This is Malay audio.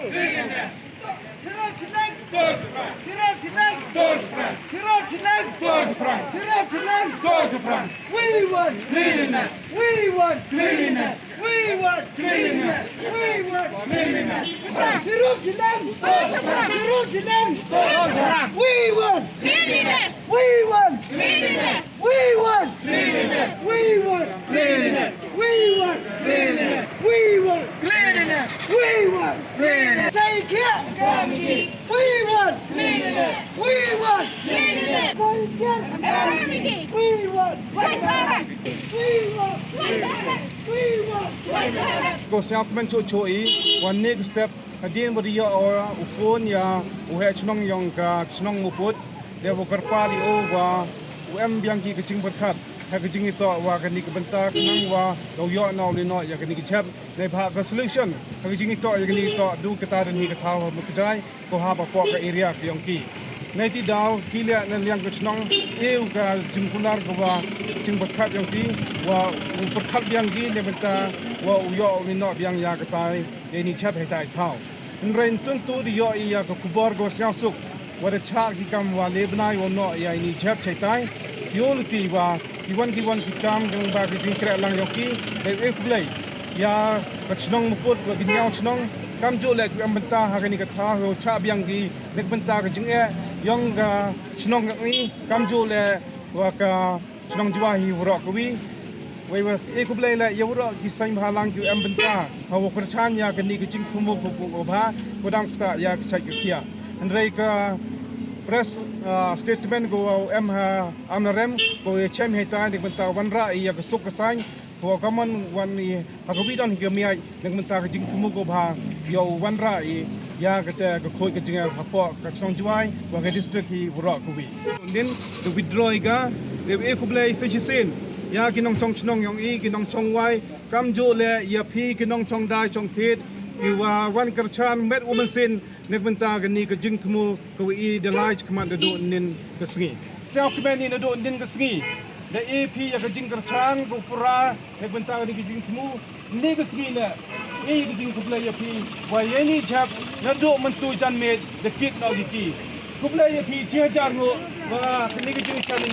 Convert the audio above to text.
We want cleanliness. We want cleanliness. We want cleanliness. We want cleanliness. We want cleanliness. We want cleanliness. We want cleanliness. We want cleanliness. We want cleanliness. We want cleanliness. We want cleanliness. Take it. We want cleanliness. We want cleanliness. We want Ko siap mencocoi wanik step hadien beria ora ufon ya uhe shnong yong ka shnong Mupyut dia bokar pali over biang ki kecing berkat ha kecing itu wa kan ni kebentar kenang wa do yo no ni no ya kan ni kecap nei pha ka solution ha kecing itu ya kan ni to du kata dan ni kata wa mukjai ko ha pa ko ka area ki yong ki nei ti daw ki le na liang ka shnong eu ka jingkunar ko wa kecing berkat yong ki wa berkat biang ki le bentar wa uyo ni no biang ya katai ni chap hai tai thau nren tun tu di yo ya ko kubor go sia suk wa de cha ki kam wa le bnai wo no ya ni chap chai tai yo lu ti wa ki wan ki kam dong ba ki jing kra lang yo ki de e kulai ya ka shnong Mupyut wa ki nyao shnong kam jo le am benta ha ka ni ka tha ho cha biang ki nek benta ka jing e yong ga shnong ni kam jo le wa ka shnong Jowai wro ko wi we were able to let you the same halang you embenta how perchanya can nig jing tumo obha kodam ta ya check kia and reka press statement go am ha amrem go chem heta nig benta wanra ya suk sai ko common wan ni hagobi don higami nig benta jing tumo obha yo wanra ya kata ko khoi ka jinga hapo ka song Jowai wa ka district hi wro ko bi then the withdraw ga they able to ya kinong chong shnong yong i kinong chong wai kam jo le ya phi kinong chong dai chong thit ki wa wan kar chan met woman sin nek benta ga ni ka jing thmu ko i the large command do nin ka sngi chao kmen ni do nin ka sngi the ap ya ka jing kar chan ko pura nek benta ga ni ka jing thmu ni ka sngi le ni ka jing kuble ya phi wa ye ni jap na do man tu jan met the kid no ki kuble ya phi che jar ngo wa ni ka jing chan ni